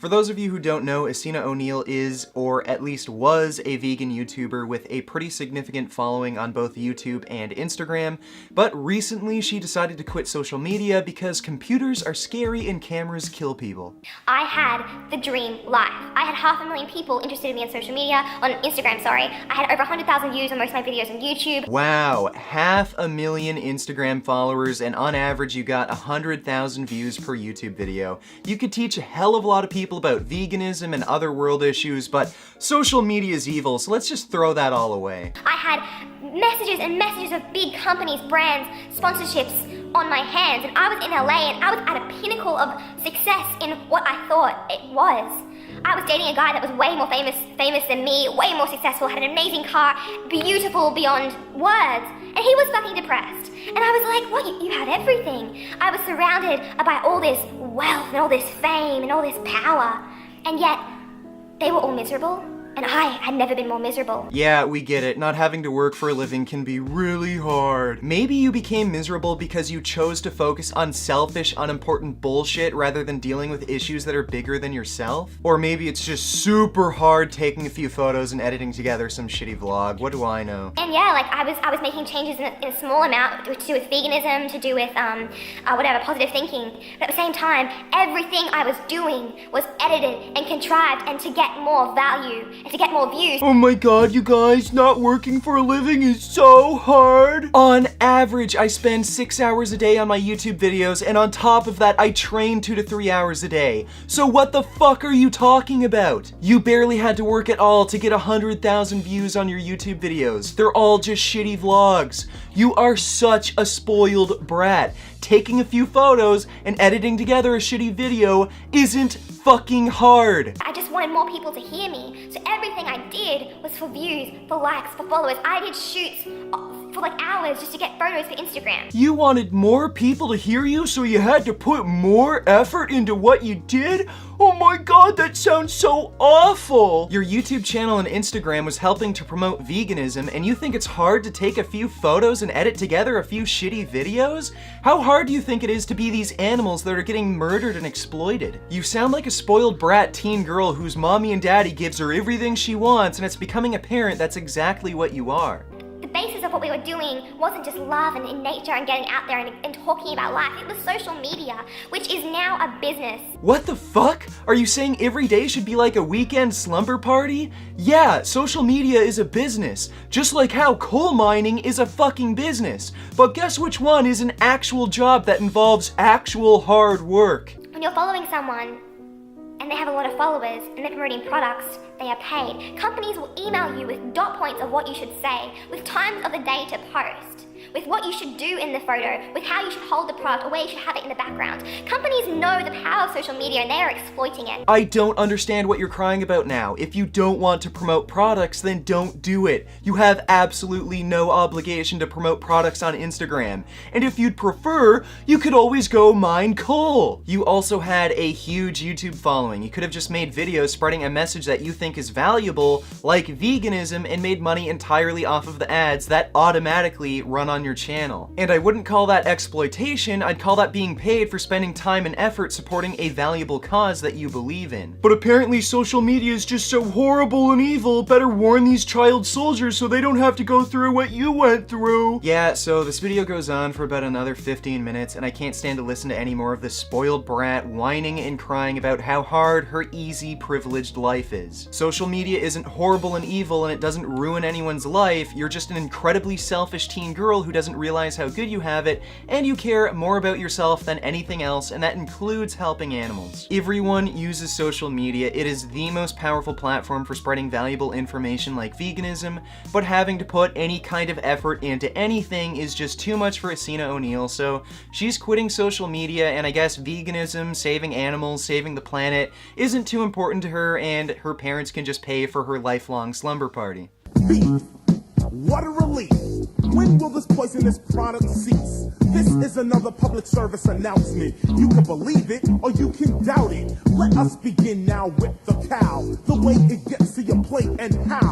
For those of you who don't know, Essena O'Neil is, or at least was, a vegan YouTuber with a pretty significant following on both YouTube and Instagram, but recently she decided to quit social media because computers are scary and cameras kill people. I had the dream life. I had 500,000 people interested in me on social media, on Instagram, sorry. I had over 100,000 views on most of my videos on YouTube. Wow, 500,000 Instagram followers, and on average you got 100,000 views per YouTube video. You could teach a hell of a lot of people about veganism and other world issues, but social media is evil, so let's just throw that all away. I had messages and messages of big companies, brands, sponsorships on my hands, and I was in LA and I was at a pinnacle of success in what I thought it was. I was dating a guy that was way more famous than me, way more successful, had an amazing car, beautiful beyond words, and he was fucking depressed. And I was like, what, you have everything. I was surrounded by all this wealth and all this fame and all this power, and yet they were all miserable. And I had never been more miserable. Yeah, we get it. Not having to work for a living can be really hard. Maybe you became miserable because you chose to focus on selfish, unimportant bullshit rather than dealing with issues that are bigger than yourself? Or maybe it's just super hard taking a few photos and editing together some shitty vlog. What do I know? And yeah, like I was making changes in a small amount to do with veganism, to do with whatever, positive thinking. But at the same time, everything I was doing was edited and contrived and to get more value and to get more views. Oh my god, you guys, not working for a living is so hard. On average, I spend 6 hours a day on my YouTube videos, and on top of that, I train 2 to 3 hours a day. So what the fuck are you talking about? You barely had to work at all to get 100,000 views on your YouTube videos. They're all just shitty vlogs. You are such a spoiled brat. Taking a few photos and editing together a shitty video isn't fucking hard. I just wanted more people to hear me, so everything I did was for views, for likes, for followers. I did shoots for like hours just to get photos for Instagram. You wanted more people to hear you, so you had to put more effort into what you did? Oh my god, that sounds so awful! Your YouTube channel and Instagram was helping to promote veganism, and you think it's hard to take a few photos and edit together a few shitty videos? How hard do you think it is to be these animals that are getting murdered and exploited? You sound like a spoiled brat teen girl whose mommy and daddy gives her everything she wants, and it's becoming apparent that's exactly what you are. The basis of what we were doing wasn't just love and in nature and getting out there and talking about life. It was social media, which is now a business. What the fuck? Are you saying every day should be like a weekend slumber party? Yeah, social media is a business, just like how coal mining is a fucking business. But guess which one is an actual job that involves actual hard work? When you're following someone, and they have a lot of followers, and they're promoting products, they are paid. Companies will email you with dot points of what you should say, with times of the day to post, with what you should do in the photo, with how you should hold the product, or where you should have it in the background. Companies know the power of social media and they are exploiting it. I don't understand what you're crying about now. If you don't want to promote products, then don't do it. You have absolutely no obligation to promote products on Instagram. And if you'd prefer, you could always go mine coal. You also had a huge YouTube following. You could have just made videos spreading a message that you think is valuable, like veganism, and made money entirely off of the ads that automatically run on your channel. And I wouldn't call that exploitation, I'd call that being paid for spending time and effort supporting a valuable cause that you believe in. But apparently social media is just so horrible and evil, better warn these child soldiers so they don't have to go through what you went through. Yeah, so this video goes on for about another 15 minutes, and I can't stand to listen to any more of this spoiled brat whining and crying about how hard her easy, privileged life is. Social media isn't horrible and evil, and it doesn't ruin anyone's life. You're just an incredibly selfish teen girl who doesn't realize how good you have it, and you care more about yourself than anything else, and that includes helping animals. Everyone uses social media. It is the most powerful platform for spreading valuable information like veganism, but having to put any kind of effort into anything is just too much for Essena O'Neil, so she's quitting social media, and I guess veganism, saving animals, saving the planet isn't too important to her, and her parents can just pay for her lifelong slumber party. Beef. What a relief. When will this poisonous product cease? This is another public service announcement. You can believe it or you can doubt it. Let us begin now with the cow. The way it gets to your plate and how.